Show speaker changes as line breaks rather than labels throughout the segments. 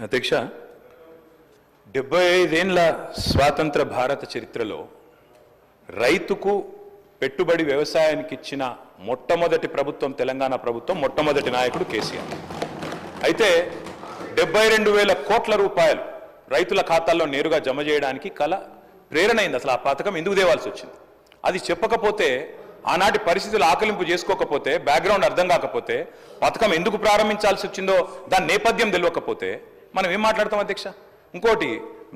అధ్యక్ష 75 ఏళ్ల స్వాతంత్ర భారత చరిత్రలో రైతుకు పెట్టుబడి వ్యవసాయానికి ఇచ్చిన మొట్టమొదటి ప్రభుత్వం తెలంగాణ ప్రభుత్వం, మొట్టమొదటి నాయకుడు కేసీఆర్. అయితే 72,000 కోట్ల రూపాయలు రైతుల ఖాతాల్లో నేరుగా జమ చేయడానికి ప్రేరణ అయింది. అసలు ఆ పథకం ఎందుకు తేవాల్సి వచ్చింది? అది చెప్పకపోతే, ఆనాటి పరిస్థితులు ఆకలింపు చేసుకోకపోతే, బ్యాక్గ్రౌండ్ అర్థం కాకపోతే, పథకం ఎందుకు ప్రారంభించాల్సి వచ్చిందో దాని నేపథ్యం తెలియకపోతే మనం ఏం మాట్లాడతాం అధ్యక్ష? ఇంకోటి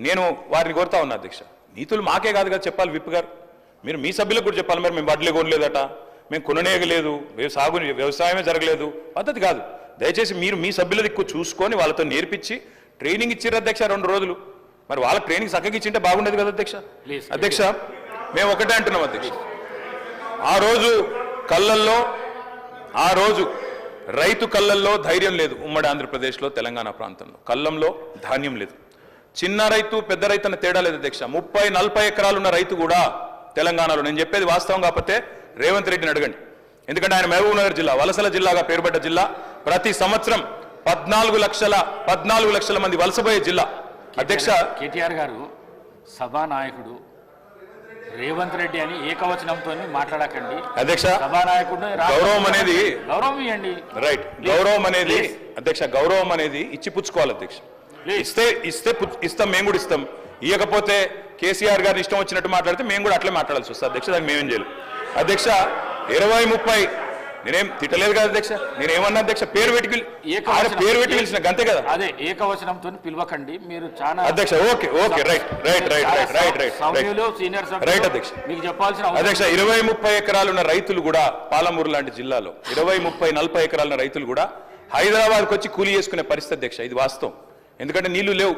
నేను వారిని కోరుతా ఉన్నా అధ్యక్ష, నీతులు మాకే కాదు కదా చెప్పాలి. విప్ గారు మీరు మీ సభ్యులకు కూడా చెప్పాలి. మరి మేము వడ్లే కొనలేదట, మేము కొననేయలేదు, వ్యవసాయమే జరగలేదు, పద్ధతి కాదు. దయచేసి మీరు మీ సభ్యుల దిక్కు చూసుకొని వాళ్ళతో నేర్పించి ట్రైనింగ్ ఇచ్చారు అధ్యక్ష 2 రోజులు. మరి వాళ్ళకి ట్రైనింగ్ చక్కగా ఇచ్చింటే బాగుండేది కదా అధ్యక్ష. అధ్యక్ష మేము ఒకటే అంటున్నాం అధ్యక్ష, ఆ రోజు రైతు కళ్ళల్లో ధైర్యం లేదు. ఉమ్మడి ఆంధ్రప్రదేశ్లో తెలంగాణ ప్రాంతంలో కళ్ళంలో ధాన్యం లేదు. చిన్న రైతు పెద్ద రైతు అన్న తేడా లేదు అధ్యక్ష. 30-40 ఎకరాలున్న రైతు కూడా తెలంగాణలో, నేను చెప్పేది వాస్తవం కాకపోతే రేవంత్ రెడ్డిని అడగండి. ఎందుకంటే ఆయన మహబూబ్ నగర్ జిల్లా వలసల జిల్లాగా పేరుపడ్డ జిల్లా. ప్రతి సంవత్సరం 14 లక్షల మంది వలసపోయే జిల్లా. అధ్యక్ష
కేటీఆర్ గారు సభానాయకుడు రేవంత్ రెడ్డి అని ఏకవచనంతో మాట్లాడకండి అధ్యక్ష. సభానాయకుడు
గౌరవం అనేది
గౌరవం ఇవ్వండి.
రైట్, గౌరవం అనేది అధ్యక్ష, గౌరవం అనేది ఇచ్చి పుచ్చుకోవాలి అధ్యక్ష. ఇస్తాం, మేము కూడా ఇస్తాం. ఇవ్వకపోతే కేసీఆర్ గారిని ఇష్టం వచ్చినట్టు మాట్లాడితే మేము కూడా అట్లే మాట్లాడాల్సి వస్తుంది అధ్యక్ష. దానికి మేమేం చేయలేం అధ్యక్ష. 20-30 నేనేం తిట్టలేదు కదా అధ్యక్ష. నేనేమన్నా అధ్యక్ష, పేరు పెట్టి పిలిచిన అంతే కదా.
అదే ఏకవచనంతో పిలవకండి మీరు చాలా
అధ్యక్ష. ఓకే రైట్ అధ్యక్ష.
మీకు చెప్పాల్సిన
అధ్యక్ష 20-30 ఎకరాలున్న రైతులు కూడా, పాలమూరు లాంటి జిల్లాలో 20-30-40 ఎకరాలున్న రైతులు కూడా హైదరాబాద్కి వచ్చి కూలీ చేసుకునే పరిస్థితి అధ్యక్ష. ఇది వాస్తవం. ఎందుకంటే నీళ్లు లేవు,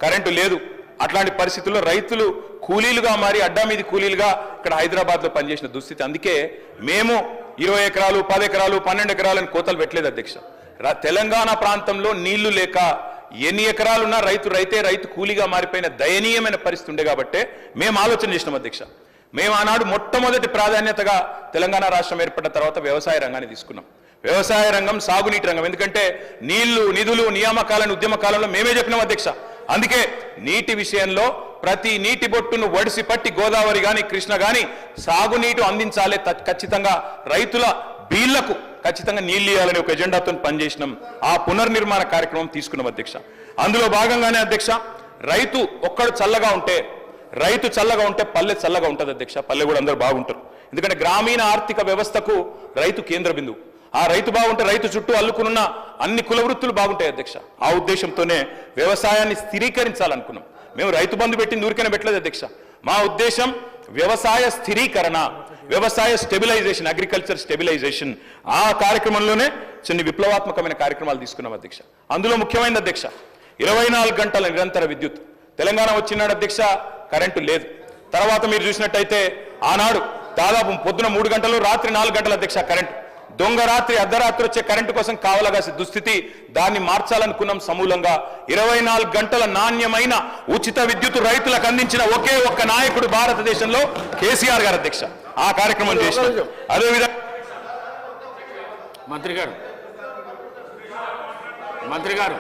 కరెంటు లేదు. అట్లాంటి పరిస్థితుల్లో రైతులు కూలీలుగా మారి అడ్డా మీది కూలీలుగా ఇక్కడ హైదరాబాద్లో పనిచేసిన దుస్థితి. అందుకే మేము 20 ఎకరాలు 10 ఎకరాలు 12 ఎకరాలని కోతలు పెట్టలేదు అధ్యక్ష. తెలంగాణ ప్రాంతంలో నీళ్లు లేక ఎన్ని ఎకరాలున్నా రైతు కూలీగా మారిపోయిన దయనీయమైన పరిస్థితి ఉండే కాబట్టే మేము ఆలోచన చేసినాం అధ్యక్ష. మేము ఆనాడు మొట్టమొదటి ప్రాధాన్యతగా తెలంగాణ రాష్ట్రం ఏర్పడిన తర్వాత వ్యవసాయ రంగాన్ని తీసుకున్నాం. వ్యవసాయ రంగం, సాగునీటి రంగం. ఎందుకంటే నీళ్లు, నిధులు, నియామకాలను ఉద్యమ కాలంలో మేమే చెప్పినాం అధ్యక్ష. అందుకే నీటి విషయంలో ప్రతి నీటి బొట్టును ఒడిసి పట్టి గోదావరి గాని కృష్ణ గాని సాగునీటి అందించాలి, ఖచ్చితంగా రైతుల బీళ్లకు ఖచ్చితంగా నీళ్లు ఇవ్వాలని ఒక ఎజెండాతో పనిచేసినాం. ఆ పునర్నిర్మాణ కార్యక్రమం తీసుకున్నాం అధ్యక్ష. అందులో భాగంగానే అధ్యక్ష, రైతు చల్లగా ఉంటే పల్లె చల్లగా ఉంటుంది అధ్యక్ష. పల్లె కూడా అందరూ బాగుంటారు. ఎందుకంటే గ్రామీణ ఆర్థిక వ్యవస్థకు రైతు కేంద్ర బిందువు. ఆ రైతు బాగుంటే రైతు చుట్టూ అల్లుకున్న అన్ని కుల వృత్తులు బాగుంటాయి అధ్యక్ష. ఆ ఉద్దేశంతోనే వ్యవసాయాన్ని స్థిరీకరించాలనుకున్నాం. మేము రైతు బంధు పెట్టింది ఊరికైనా పెట్టలేదు అధ్యక్ష. మా ఉద్దేశం వ్యవసాయ స్థిరీకరణ, వ్యవసాయ స్టెబిలైజేషన్, అగ్రికల్చర్ స్టెబిలైజేషన్. ఆ కార్యక్రమంలోనే కొన్ని విప్లవాత్మకమైన కార్యక్రమాలు తీసుకున్నాం అధ్యక్ష. అందులో ముఖ్యమైనది అధ్యక్ష 24 గంటల నిరంతర విద్యుత్. తెలంగాణ వచ్చినాడు అధ్యక్ష, కరెంటు లేదు. తర్వాత మీరు చూసినట్టయితే ఆనాడు దాదాపు పొద్దున 3 గంటలు, రాత్రి 4 గంటల అధ్యక్ష కరెంటు. దొంగ రాత్రి, అర్ధరాత్రి వచ్చే కరెంటు కోసం కావలగా దుస్థితి. దాన్ని మార్చాలనుకున్నాం సమూలంగా. 24 గంటల నాణ్యమైన ఉచిత విద్యుత్ రైతులకు అందించిన ఒకే ఒక్క నాయకుడు భారతదేశంలో కేసీఆర్ గారు అధ్యక్ష. ఆ కార్యక్రమం చేసిన అదేవిధంగా
మంత్రి గారు